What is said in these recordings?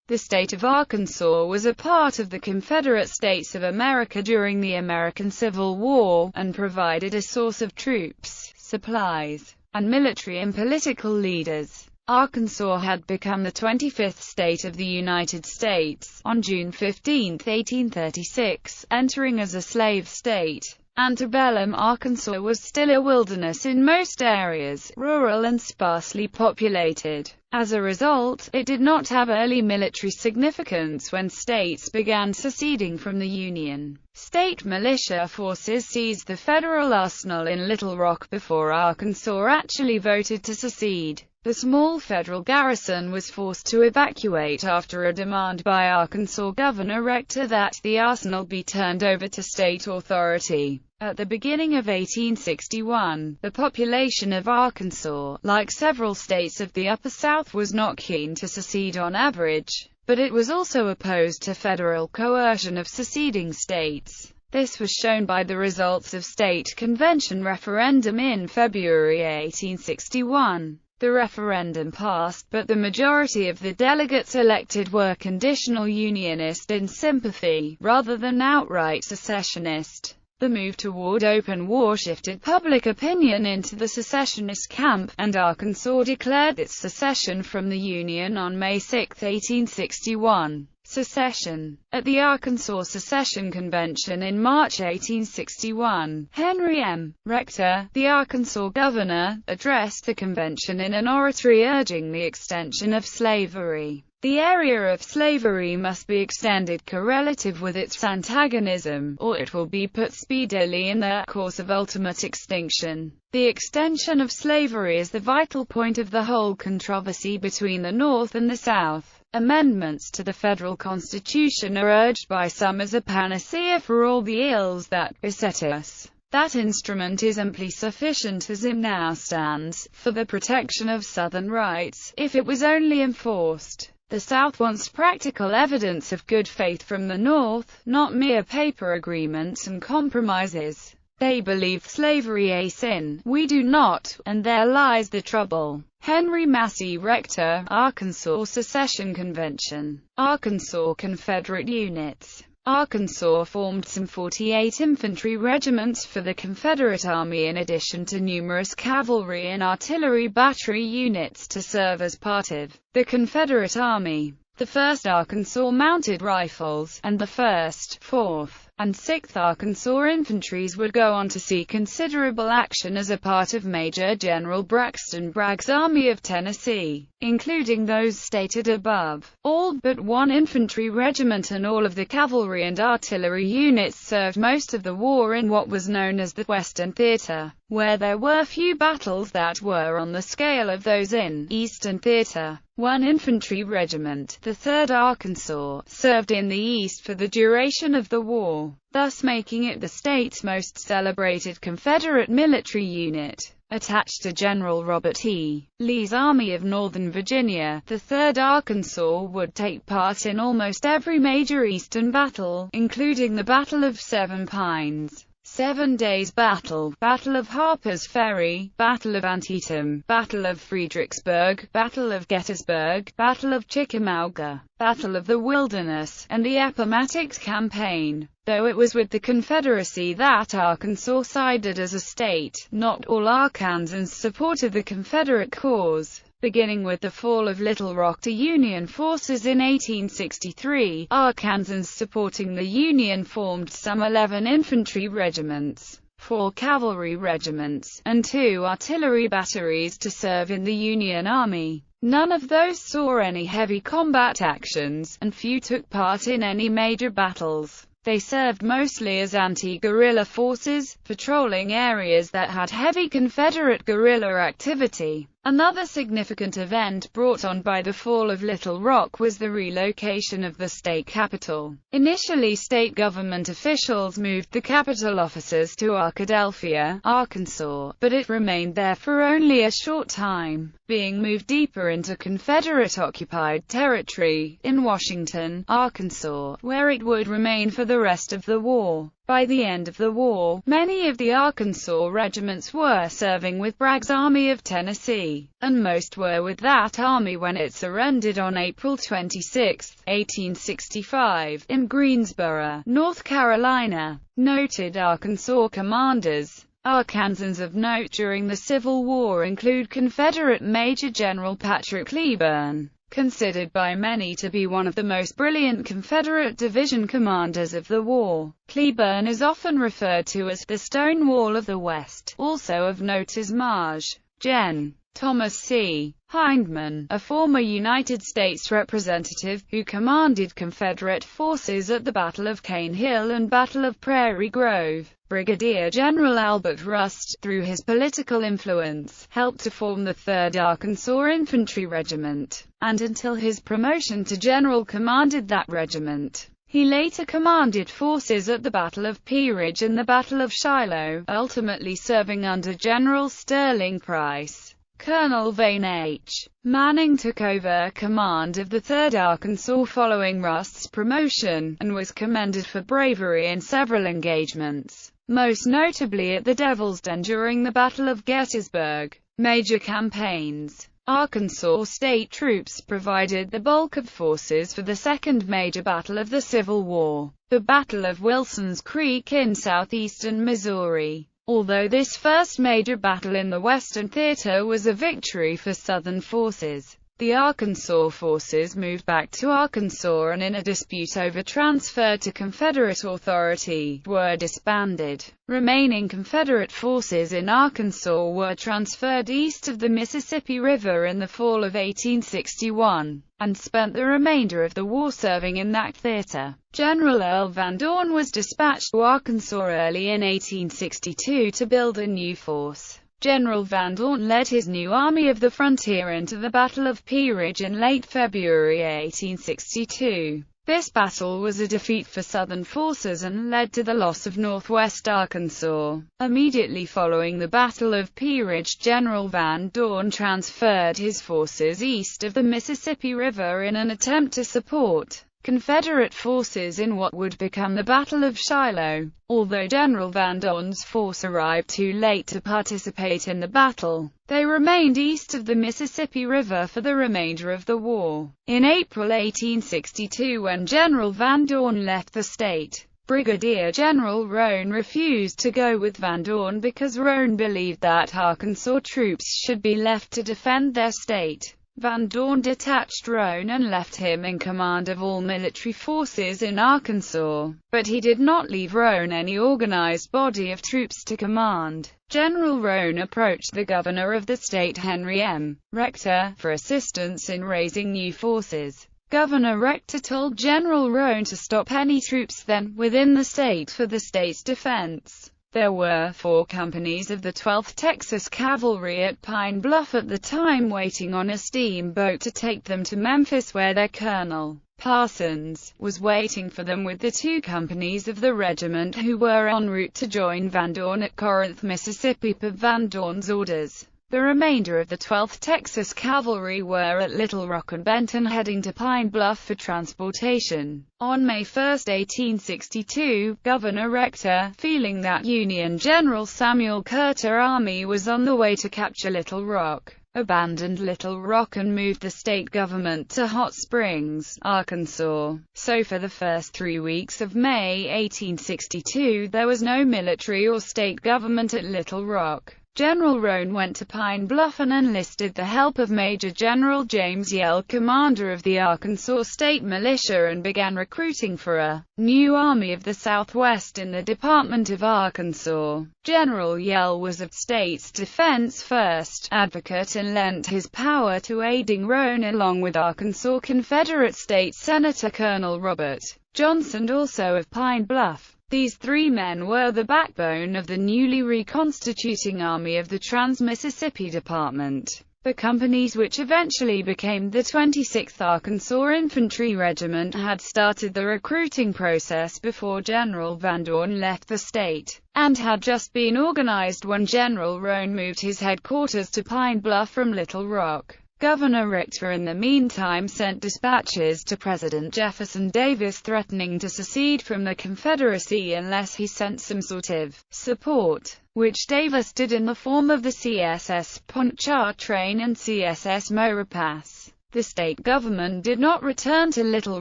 The state of Arkansas was a part of the Confederate States of America during the American Civil War, and provided a source of troops, supplies, and military and political leaders. Arkansas had become the 25th state of the United States, on June 15, 1836, entering as a slave state. Antebellum Arkansas was still a wilderness in most areas, rural and sparsely populated. As a result, it did not have early military significance when states began seceding from the Union. State militia forces seized the federal arsenal in Little Rock before Arkansas actually voted to secede. The small federal garrison was forced to evacuate after a demand by Arkansas Governor Rector that the arsenal be turned over to state authority. At the beginning of 1861, the population of Arkansas, like several states of the Upper South, was not keen to secede on average, but it was also opposed to federal coercion of seceding states. This was shown by the results of state convention referendum in February 1861. The referendum passed, but the majority of the delegates elected were conditional Unionist in sympathy, rather than outright secessionist. The move toward open war shifted public opinion into the secessionist camp, and Arkansas declared its secession from the Union on May 6, 1861. Secession. At the Arkansas Secession Convention in March 1861, Henry M. Rector, the Arkansas governor, addressed the convention in an oratory urging the extension of slavery. The area of slavery must be extended correlative with its antagonism, or it will be put speedily in the course of ultimate extinction. The extension of slavery is the vital point of the whole controversy between the North and the South. Amendments to the federal constitution are urged by some as a panacea for all the ills that beset us. That instrument is amply sufficient as it now stands, for the protection of Southern rights, if it was only enforced. The South wants practical evidence of good faith from the North, not mere paper agreements and compromises. They believe slavery a sin, we do not, and there lies the trouble. Henry Massey Rector, Arkansas Secession Convention. Arkansas Confederate units. Arkansas formed some 48 infantry regiments for the Confederate Army in addition to numerous cavalry and artillery battery units to serve as part of the Confederate Army. The 1st Arkansas Mounted Rifles, and the 1st, 4th, and 6th Arkansas Infantries would go on to see considerable action as a part of Major General Braxton Bragg's Army of Tennessee, including those stated above. All but one infantry regiment and all of the cavalry and artillery units served most of the war in what was known as the Western Theater, where there were few battles that were on the scale of those in Eastern Theater. One infantry regiment, the 3rd Arkansas, served in the East for the duration of the war, thus making it the state's most celebrated Confederate military unit. Attached to General Robert E. Lee's Army of Northern Virginia, the 3rd Arkansas would take part in almost every major Eastern battle, including the Battle of Seven Pines, 7 Days Battle, Battle of Harper's Ferry, Battle of Antietam, Battle of Fredericksburg, Battle of Gettysburg, Battle of Chickamauga, Battle of the Wilderness, and the Appomattox Campaign. Though it was with the Confederacy that Arkansas sided as a state, not all Arkansans supported the Confederate cause. Beginning with the fall of Little Rock to Union forces in 1863, Arkansans supporting the Union formed some 11 infantry regiments, 4 cavalry regiments, and 2 artillery batteries to serve in the Union Army. None of those saw any heavy combat actions, and few took part in any major battles. They served mostly as anti-guerrilla forces, patrolling areas that had heavy Confederate guerrilla activity. Another significant event brought on by the fall of Little Rock was the relocation of the state capital. Initially, state government officials moved the capital offices to Arkadelphia, Arkansas, but it remained there for only a short time, being moved deeper into Confederate-occupied territory, in Washington, Arkansas, where it would remain for the rest of the war. By the end of the war, many of the Arkansas regiments were serving with Bragg's Army of Tennessee, and most were with that army when it surrendered on April 26, 1865, in Greensboro, North Carolina. Noted Arkansas commanders. Arkansans of note during the Civil War include Confederate Major General Patrick Cleburne, considered by many to be one of the most brilliant Confederate division commanders of the war. Cleburne is often referred to as the Stonewall of the West. Also of note is Maj. Gen. Thomas C. Hindman, a former United States representative, who commanded Confederate forces at the Battle of Cane Hill and Battle of Prairie Grove. Brigadier General Albert Rust, through his political influence, helped to form the 3rd Arkansas Infantry Regiment, and until his promotion to general commanded that regiment. He later commanded forces at the Battle of Pea Ridge and the Battle of Shiloh, ultimately serving under General Sterling Price. Colonel Vane H. Manning took over command of the 3rd Arkansas following Rust's promotion, and was commended for bravery in several engagements, most notably at the Devil's Den during the Battle of Gettysburg. Major campaigns. Arkansas state troops provided the bulk of forces for the second major battle of the Civil War, the Battle of Wilson's Creek in southeastern Missouri. Although this first major battle in the Western Theater was a victory for Southern forces, the Arkansas forces moved back to Arkansas and in a dispute over transfer to Confederate authority, were disbanded. Remaining Confederate forces in Arkansas were transferred east of the Mississippi River in the fall of 1861, and spent the remainder of the war serving in that theater. General Earl Van Dorn was dispatched to Arkansas early in 1862 to build a new force. General Van Dorn led his new Army of the Frontier into the Battle of Pea Ridge in late February 1862. This battle was a defeat for Southern forces and led to the loss of northwest Arkansas. Immediately following the Battle of Pea Ridge, General Van Dorn transferred his forces east of the Mississippi River in an attempt to support Confederate forces in what would become the Battle of Shiloh. Although General Van Dorn's force arrived too late to participate in the battle, they remained east of the Mississippi River for the remainder of the war. In April 1862, when General Van Dorn left the state, Brigadier General Roane refused to go with Van Dorn because Roane believed that Arkansas troops should be left to defend their state. Van Dorn detached Roane and left him in command of all military forces in Arkansas, but he did not leave Roane any organized body of troops to command. General Roane approached the governor of the state, Henry M. Rector, for assistance in raising new forces. Governor Rector told General Roane to stop any troops then within the state for the state's defense. There were 4 companies of the 12th Texas Cavalry at Pine Bluff at the time, waiting on a steamboat to take them to Memphis, where their colonel, Parsons, was waiting for them with the 2 companies of the regiment who were en route to join Van Dorn at Corinth, Mississippi per Van Dorn's orders. The remainder of the 12th Texas Cavalry were at Little Rock and Benton, heading to Pine Bluff for transportation. On May 1, 1862, Governor Rector, feeling that Union General Samuel Curtis' army was on the way to capture Little Rock, abandoned Little Rock and moved the state government to Hot Springs, Arkansas. So for the first 3 weeks of May 1862, there was no military or state government at Little Rock. General Roane went to Pine Bluff and enlisted the help of Major General James Yell, commander of the Arkansas State Militia, and began recruiting for a new Army of the Southwest in the Department of Arkansas. General Yell was a state's defense first advocate and lent his power to aiding Roane along with Arkansas Confederate State Senator Colonel Robert Johnson, also of Pine Bluff. These 3 men were the backbone of the newly reconstituting Army of the Trans-Mississippi Department. The companies, which eventually became the 26th Arkansas Infantry Regiment, had started the recruiting process before General Van Dorn left the state, and had just been organized when General Roane moved his headquarters to Pine Bluff from Little Rock. Governor Richter in the meantime sent dispatches to President Jefferson Davis threatening to secede from the Confederacy unless he sent some sort of support, which Davis did in the form of the CSS Pontchartrain and CSS Maurepas. The state government did not return to Little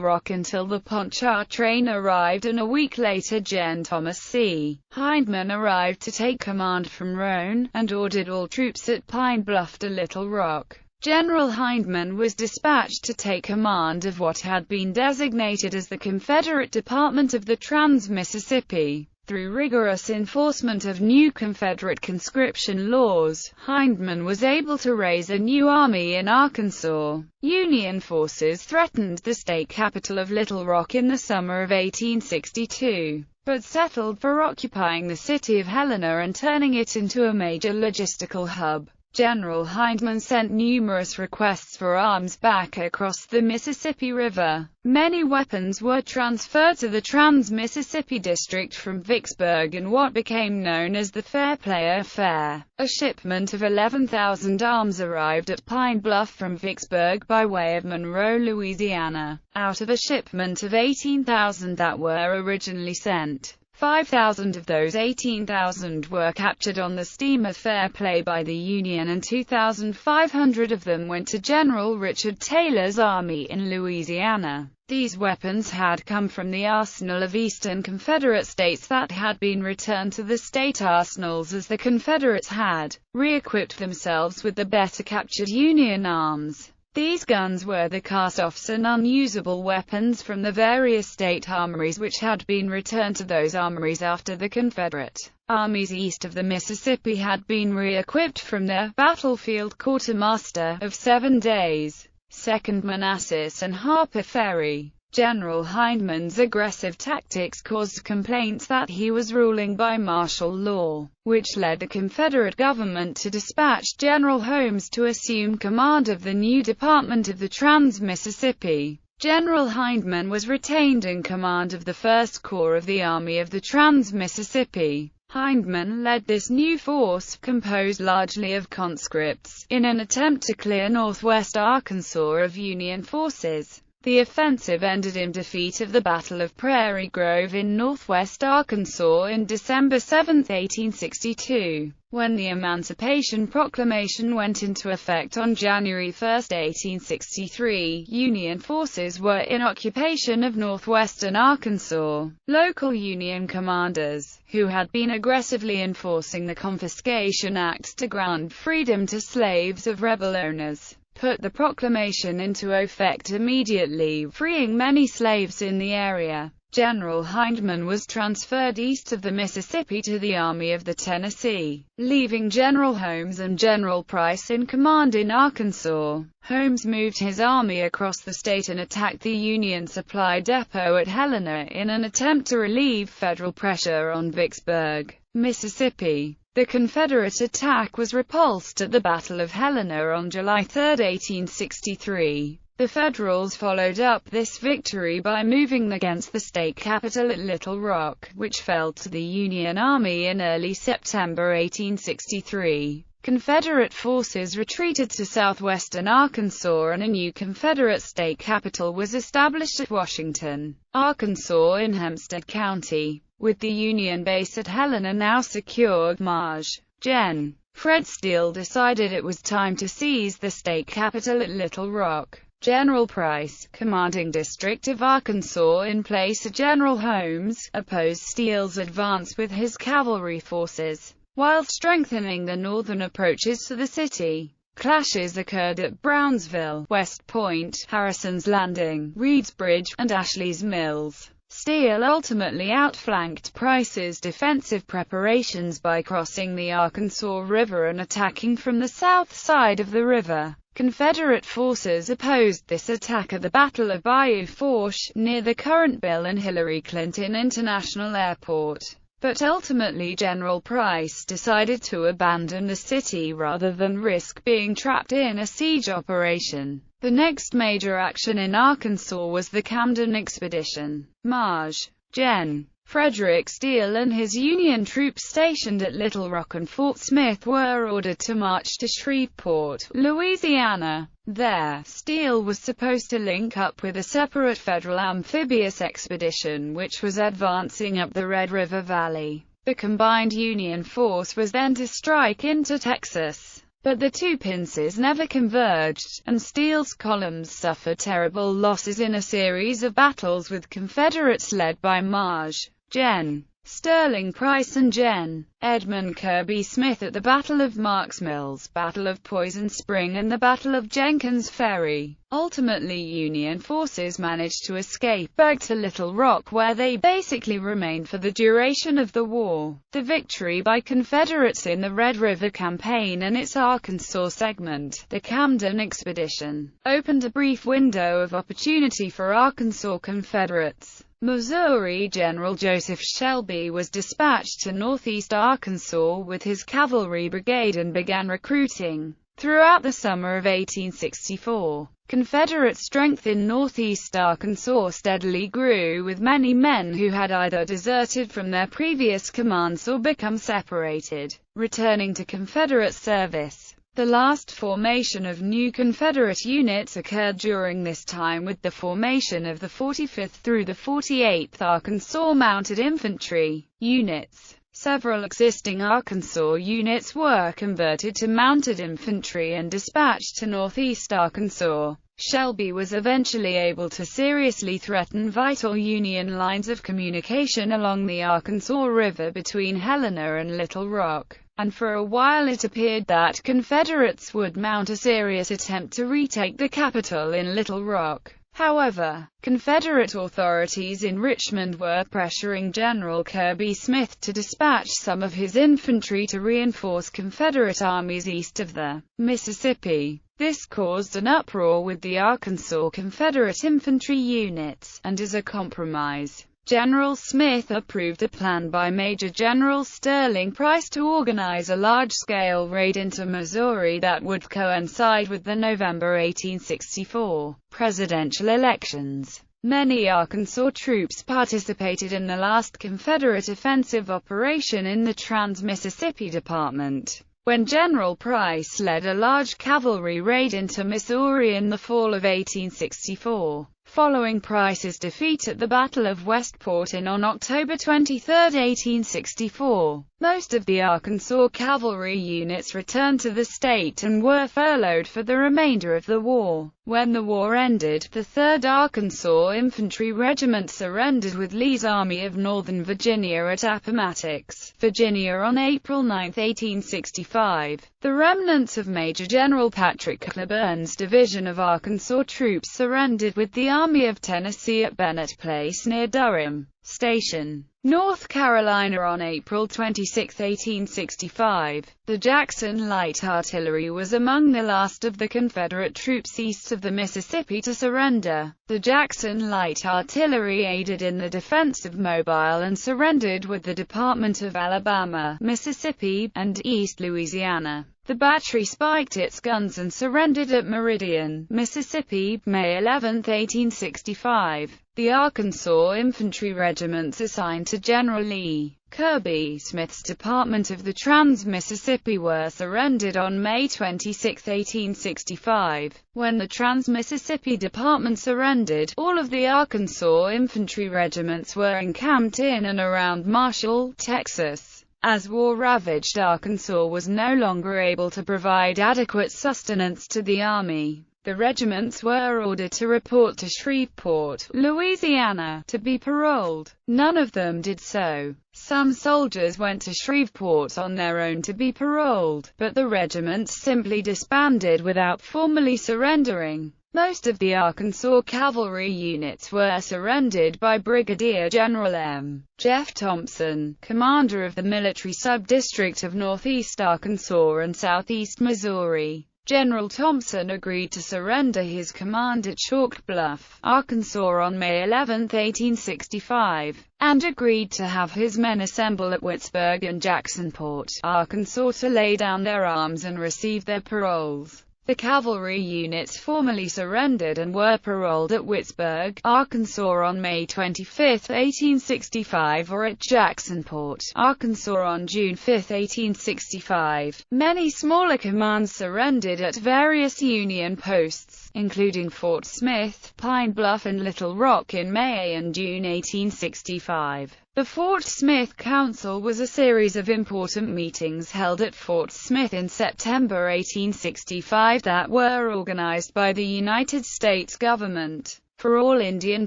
Rock until the Pontchartrain arrived, and a week later Gen. Thomas C. Hindman arrived to take command from Roane, and ordered all troops at Pine Bluff to Little Rock. General Hindman was dispatched to take command of what had been designated as the Confederate Department of the Trans-Mississippi. Through rigorous enforcement of new Confederate conscription laws, Hindman was able to raise a new army in Arkansas. Union forces threatened the state capital of Little Rock in the summer of 1862, but settled for occupying the city of Helena and turning it into a major logistical hub. General Hindman sent numerous requests for arms back across the Mississippi River. Many weapons were transferred to the Trans-Mississippi District from Vicksburg in what became known as the Fair Play Affair. A shipment of 11,000 arms arrived at Pine Bluff from Vicksburg by way of Monroe, Louisiana, out of a shipment of 18,000 that were originally sent. 5,000 of those 18,000 were captured on the steamer Fair Play by the Union, and 2,500 of them went to General Richard Taylor's army in Louisiana. These weapons had come from the arsenal of Eastern Confederate states that had been returned to the state arsenals as the Confederates had re-equipped themselves with the better captured Union arms. These guns were the cast-offs and unusable weapons from the various state armories which had been returned to those armories after the Confederate armies east of the Mississippi had been re-equipped from their battlefield quartermaster of 7 days, 2nd Manassas and Harper Ferry. General Hindman's aggressive tactics caused complaints that he was ruling by martial law, which led the Confederate government to dispatch General Holmes to assume command of the new Department of the Trans-Mississippi. General Hindman was retained in command of the 1st Corps of the Army of the Trans-Mississippi. Hindman led this new force, composed largely of conscripts, in an attempt to clear northwest Arkansas of Union forces. The offensive ended in defeat of the Battle of Prairie Grove in northwest Arkansas in December 7, 1862. When the Emancipation Proclamation went into effect on January 1, 1863, Union forces were in occupation of northwestern Arkansas. Local Union commanders, who had been aggressively enforcing the Confiscation Act to grant freedom to slaves of rebel owners, put the proclamation into effect immediately, freeing many slaves in the area. General Hindman was transferred east of the Mississippi to the Army of the Tennessee, leaving General Holmes and General Price in command in Arkansas. Holmes moved his army across the state and attacked the Union supply depot at Helena in an attempt to relieve federal pressure on Vicksburg, Mississippi. The Confederate attack was repulsed at the Battle of Helena on July 3, 1863. The Federals followed up this victory by moving against the state capital at Little Rock, which fell to the Union Army in early September 1863. Confederate forces retreated to southwestern Arkansas and a new Confederate state capital was established at Washington, Arkansas in Hempstead County. With the Union base at Helena now secured, Maj. Gen. Fred Steele decided it was time to seize the state capital at Little Rock. General Price, commanding District of Arkansas in place of General Holmes, opposed Steele's advance with his cavalry forces, while strengthening the northern approaches to the city. Clashes occurred at Brownsville, West Point, Harrison's Landing, Reed's Bridge, and Ashley's Mills. Steele ultimately outflanked Price's defensive preparations by crossing the Arkansas River and attacking from the south side of the river. Confederate forces opposed this attack at the Battle of Bayou Fourche, near the current Bill and Hillary Clinton International Airport. But ultimately General Price decided to abandon the city rather than risk being trapped in a siege operation. The next major action in Arkansas was the Camden Expedition. Maj. Gen. Frederick Steele and his Union troops stationed at Little Rock and Fort Smith were ordered to march to Shreveport, Louisiana. There, Steele was supposed to link up with a separate federal amphibious expedition which was advancing up the Red River Valley. The combined Union force was then to strike into Texas. But the two pinces never converged, and Steele's columns suffered terrible losses in a series of battles with Confederates led by Maj. Gen. Sterling Price and Gen. Edmund Kirby Smith at the Battle of Marks Mills, Battle of Poison Spring and the Battle of Jenkins Ferry. Ultimately, Union forces managed to escape back to Little Rock, where they basically remained for the duration of the war. The victory by Confederates in the Red River Campaign and its Arkansas segment, the Camden Expedition, opened a brief window of opportunity for Arkansas Confederates. Missouri General Joseph Shelby was dispatched to northeast Arkansas with his cavalry brigade and began recruiting. Throughout the summer of 1864, Confederate strength in northeast Arkansas steadily grew, with many men who had either deserted from their previous commands or become separated, returning to Confederate service. The last formation of new Confederate units occurred during this time with the formation of the 45th through the 48th Arkansas Mounted Infantry units. Several existing Arkansas units were converted to mounted infantry and dispatched to northeast Arkansas. Shelby was eventually able to seriously threaten vital Union lines of communication along the Arkansas River between Helena and Little Rock, and for a while it appeared that Confederates would mount a serious attempt to retake the capital in Little Rock. However, Confederate authorities in Richmond were pressuring General Kirby Smith to dispatch some of his infantry to reinforce Confederate armies east of the Mississippi. This caused an uproar with the Arkansas Confederate infantry units, and as a compromise, General Smith approved a plan by Major General Sterling Price to organize a large-scale raid into Missouri that would coincide with the November 1864 presidential elections. Many Arkansas troops participated in the last Confederate offensive operation in the Trans-Mississippi Department, when General Price led a large cavalry raid into Missouri in the fall of 1864. Following Price's defeat at the Battle of Westport on October 23, 1864, most of the Arkansas cavalry units returned to the state and were furloughed for the remainder of the war. When the war ended, the 3rd Arkansas Infantry Regiment surrendered with Lee's Army of Northern Virginia at Appomattox, Virginia on April 9, 1865. The remnants of Major General Patrick Cleburne's division of Arkansas troops surrendered with the Army of Tennessee at Bennett Place near Durham Station, North Carolina on April 26, 1865. The Jackson Light Artillery was among the last of the Confederate troops east of the Mississippi to surrender. The Jackson Light Artillery aided in the defense of Mobile and surrendered with the Department of Alabama, Mississippi, and East Louisiana. The battery spiked its guns and surrendered at Meridian, Mississippi, May 11, 1865. The Arkansas infantry regiments assigned to General Lee Kirby Smith's Department of the Trans-Mississippi were surrendered on May 26, 1865. When the Trans-Mississippi Department surrendered, all of the Arkansas infantry regiments were encamped in and around Marshall, Texas. As war-ravaged Arkansas was no longer able to provide adequate sustenance to the army, the regiments were ordered to report to Shreveport, Louisiana, to be paroled. None of them did so. Some soldiers went to Shreveport on their own to be paroled, but the regiments simply disbanded without formally surrendering. Most of the Arkansas cavalry units were surrendered by Brigadier General M. Jeff Thompson, commander of the military sub-district of Northeast Arkansas and Southeast Missouri. General Thompson agreed to surrender his command at Chalk Bluff, Arkansas on May 11, 1865, and agreed to have his men assemble at Whitesburg and Jacksonport, Arkansas to lay down their arms and receive their paroles. The cavalry units formally surrendered and were paroled at Whitesburg, Arkansas on May 25, 1865 or at Jacksonport, Arkansas on June 5, 1865. Many smaller commands surrendered at various Union posts, including Fort Smith, Pine Bluff and Little Rock in May and June 1865. The Fort Smith Council was a series of important meetings held at Fort Smith in September 1865 that were organized by the United States government for all Indian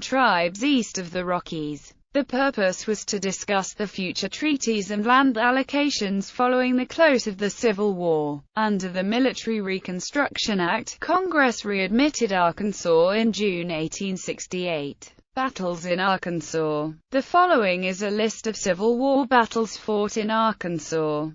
tribes east of the Rockies. The purpose was to discuss the future treaties and land allocations following the close of the Civil War. Under the Military Reconstruction Act, Congress readmitted Arkansas in June 1868. Battles in Arkansas. The following is a list of Civil War battles fought in Arkansas.